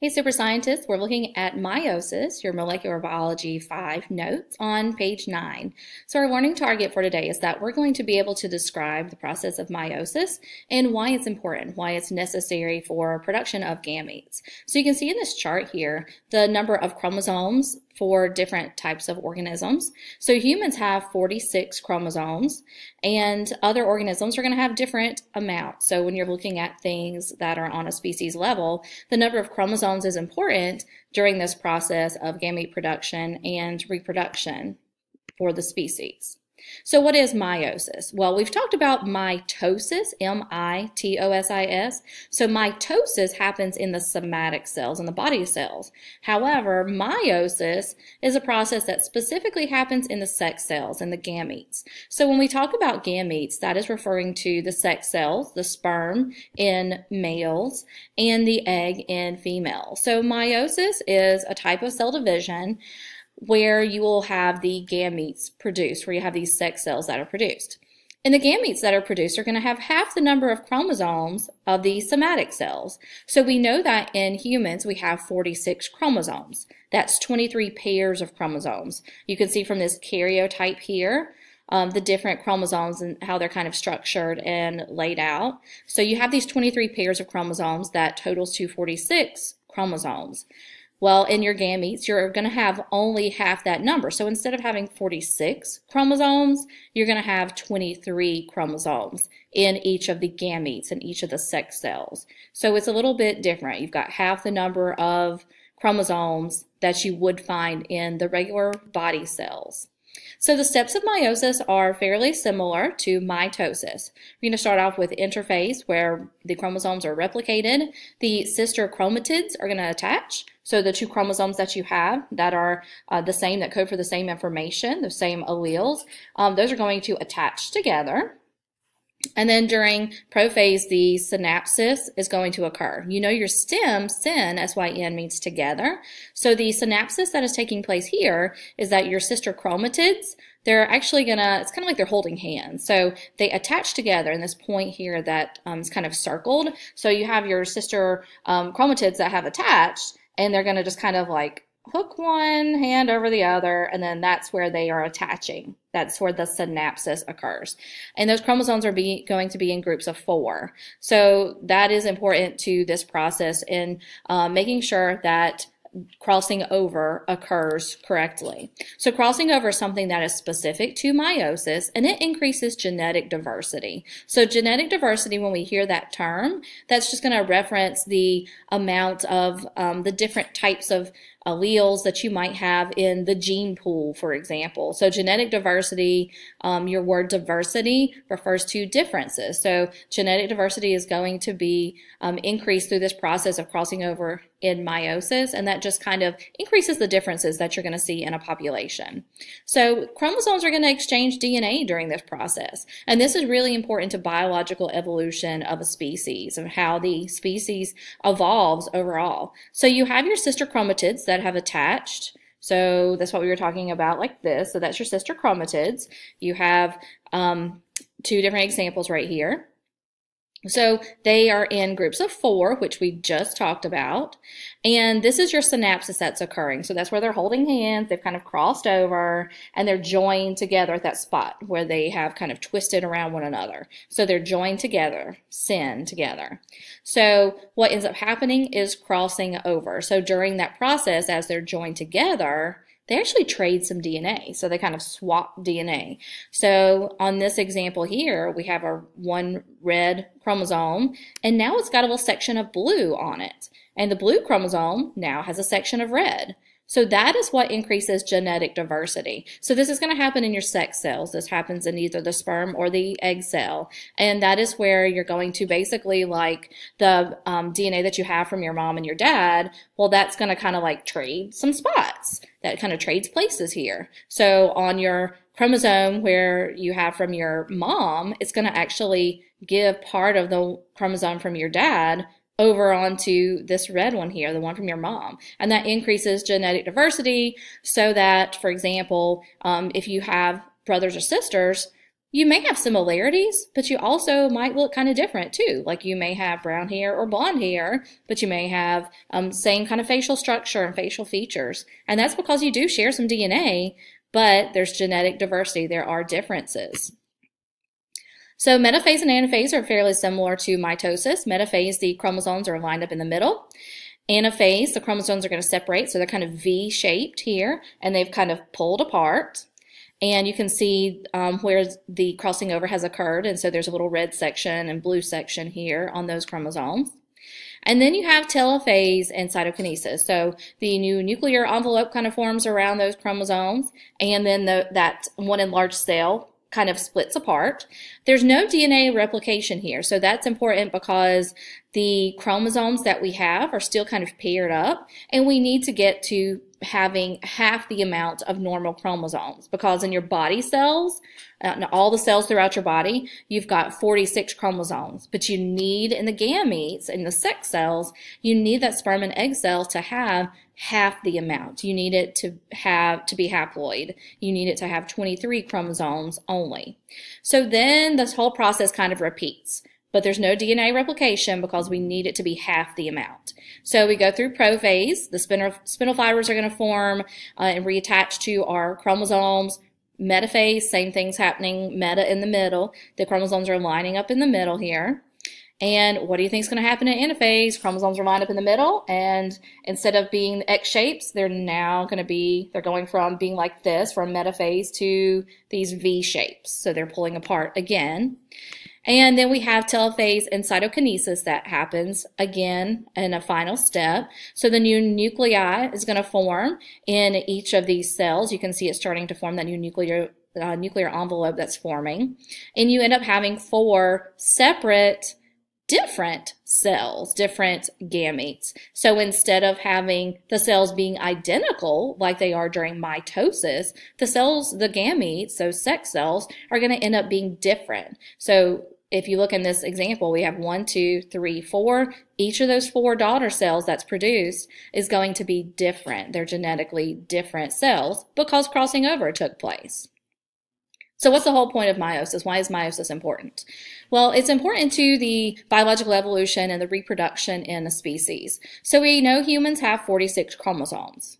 Hey, super scientists, we're looking at meiosis, your molecular biology 5 notes on page 9. So our learning target for today is that we're going to be able to describe the process of meiosis and why it's important, why it's necessary for production of gametes. So you can see in this chart here the number of chromosomes for different types of organisms. So humans have 46 chromosomes, and other organisms are going to have different amounts. So when you're looking at things that are on a species level, the number of chromosomes is important during this process of gamete production and reproduction for the species. So what is meiosis? Well, we've talked about mitosis, M-I-T-O-S-I-S. So mitosis happens in the somatic cells, in the body cells. However, meiosis is a process that specifically happens in the sex cells, in the gametes. So when we talk about gametes, that is referring to the sex cells, the sperm in males and the egg in females. So meiosis is a type of cell division where you will have the gametes produced, where you have these sex cells that are produced. And the gametes that are produced are going to have half the number of chromosomes of the somatic cells. So we know that in humans we have 46 chromosomes. That's 23 pairs of chromosomes. You can see from this karyotype here the different chromosomes and how they're kind of structured and laid out. So you have these 23 pairs of chromosomes that totals to 46 chromosomes. Well, in your gametes, you're going to have only half that number. So instead of having 46 chromosomes, you're going to have 23 chromosomes in each of the gametes, in each of the sex cells. So it's a little bit different. You've got half the number of chromosomes that you would find in the regular body cells. So the steps of meiosis are fairly similar to mitosis. We're going to start off with interphase, where the chromosomes are replicated. The sister chromatids are going to attach. So the two chromosomes that you have that are the same, that code for the same information, the same alleles, those are going to attach together. And then during prophase, the synapsis is going to occur. You know your stem, syn, S-Y-N, means together. So the synapsis that is taking place here is that your sister chromatids, they're actually it's kind of like they're holding hands. So they attach together in this point here that is kind of circled. So you have your sister chromatids that have attached, and they're going to just kind of like hook one hand over the other, and then that's where they are attaching. That's where the synapsis occurs. And those chromosomes are going to be in groups of 4. So that is important to this process in making sure that crossing over occurs correctly. So crossing over is something that is specific to meiosis, and it increases genetic diversity. So genetic diversity, when we hear that term, that's just going to reference the amount of the different types of alleles that you might have in the gene pool, for example. So genetic diversity, your word diversity refers to differences. So genetic diversity is going to be increased through this process of crossing over in meiosis, and that just kind of increases the differences that you're going to see in a population. So chromosomes are going to exchange DNA during this process, and this is really important to biological evolution of a species, of how the species evolves overall. So you have your sister chromatids that have attached. So that's what we were talking about, like this. So that's your sister chromatids. You have 2 different examples right here. So they are in groups of 4, which we just talked about. And this is your synapsis that's occurring. So that's where they're holding hands. They've kind of crossed over, and they're joined together at that spot where they have kind of twisted around one another. So they're joined together, syn together. So what ends up happening is crossing over. So during that process, as they're joined together, they actually trade some DNA. So they kind of swap DNA. So on this example here, we have one red chromosome, and now it's got a little section of blue on it. And the blue chromosome now has a section of red. So that is what increases genetic diversity. So this is going to happen in your sex cells. This happens in either the sperm or the egg cell. And that is where you're going to basically, like the DNA that you have from your mom and your dad, well, that's going to kind of like trade some spots. That kind of trades places here. So on your chromosome where you have from your mom, it's going to actually give part of the chromosome from your dad over onto this red one here, the one from your mom. And that increases genetic diversity so that, for example, if you have brothers or sisters, You may have similarities, but you also might look kind of different too. Like you may have brown hair or blonde hair, but you may have same kind of facial structure and facial features. And that's because you do share some DNA, but there's genetic diversity. There are differences. So metaphase and anaphase are fairly similar to mitosis. Metaphase, the chromosomes are lined up in the middle. Anaphase, the chromosomes are going to separate, so they're kind of V-shaped here, and they've kind of pulled apart. And you can see where the crossing over has occurred, and so there's a little red section and blue section here on those chromosomes. And then you have telophase and cytokinesis. So the new nuclear envelope kind of forms around those chromosomes, and then that one enlarged cell kind of splits apart. There's no DNA replication here, so that's important because the chromosomes that we have are still kind of paired up, and we need to get to having half the amount of normal chromosomes, because in your body cells, all the cells throughout your body, you've got 46 chromosomes, but you need, in the gametes, in the sex cells, you need that sperm and egg cell to have half the amount. You need it to be haploid. You need it to have 23 chromosomes only. So then this whole process kind of repeats. But there's no DNA replication because we need it to be half the amount. So we go through prophase. The spindle fibers are going to form and reattach to our chromosomes. Metaphase, same thing's happening, meta in the middle. The chromosomes are lining up in the middle here. And what do you think is going to happen in anaphase? Chromosomes are lined up in the middle, and instead of being X shapes, they're going from being like this, from metaphase, to these V shapes. So they're pulling apart again. And then we have telophase and cytokinesis that happens again in a final step. So the new nuclei is going to form in each of these cells. You can see it starting to form that new nuclear envelope that's forming. And you end up having 4 separate different cells, different gametes. So instead of having the cells being identical like they are during mitosis, the gametes, those sex cells, are going to end up being different. So if you look in this example, we have 1, 2, 3, 4. Each of those 4 daughter cells that's produced is going to be different. They're genetically different cells because crossing over took place. So what's the whole point of meiosis? Why is meiosis important? Well, it's important to the biological evolution and the reproduction in a species. So we know humans have 46 chromosomes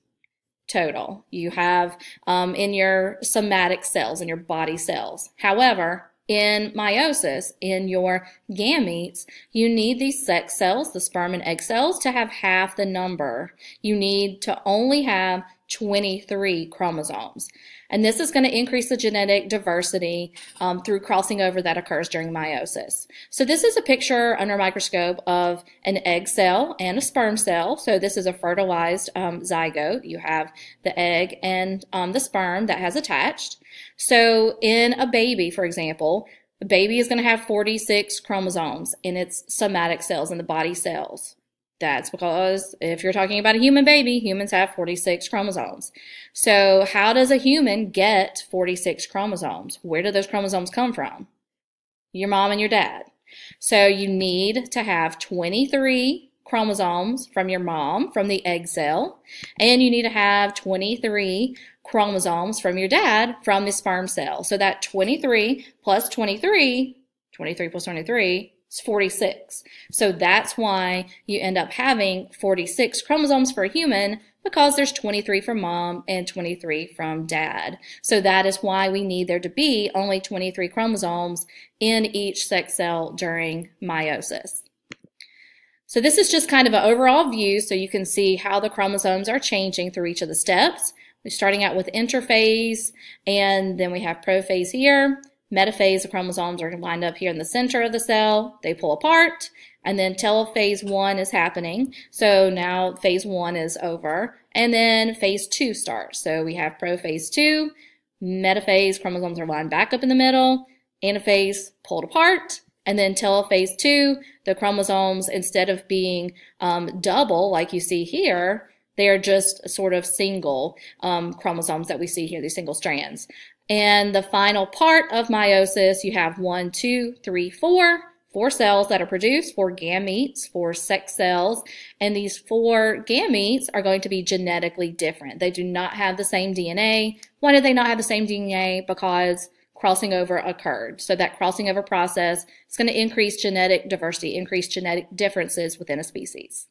total. You have in your somatic cells, in your body cells. However, in meiosis, in your gametes, you need these sex cells, the sperm and egg cells, to have half the number. You need to only have 23 chromosomes. And this is going to increase the genetic diversity through crossing over that occurs during meiosis. So this is a picture under a microscope of an egg cell and a sperm cell. So this is a fertilized zygote. You have the egg and the sperm that has attached. So in a baby, for example, a baby is going to have 46 chromosomes in its somatic cells, in the body cells. That's because if you're talking about a human baby, humans have 46 chromosomes. So how does a human get 46 chromosomes? Where do those chromosomes come from? Your mom and your dad. So you need to have 23 chromosomes from your mom, from the egg cell, and you need to have 23 chromosomes from your dad, from the sperm cell. So that 23 plus 23 plus 23, it's 46. So that's why you end up having 46 chromosomes for a human, because there's 23 from mom and 23 from dad. So that is why we need there to be only 23 chromosomes in each sex cell during meiosis. So this is just kind of an overall view so you can see how the chromosomes are changing through each of the steps. We're starting out with interphase, and then we have prophase here. Metaphase, the chromosomes are lined up here in the center of the cell. They pull apart, and then telophase 1 is happening. So now phase 1 is over, and then phase 2 starts. So we have prophase 2, metaphase, chromosomes are lined back up in the middle, anaphase pulled apart, and then telophase 2, the chromosomes, instead of being double like you see here, they are just sort of single chromosomes that we see here, these single strands. And the final part of meiosis, you have 1, 2, 3, 4 cells that are produced, 4 gametes, 4 sex cells, and these 4 gametes are going to be genetically different. They do not have the same DNA. Why do they not have the same DNA? Because crossing over occurred. So that crossing over process is going to increase genetic diversity, increase genetic differences within a species.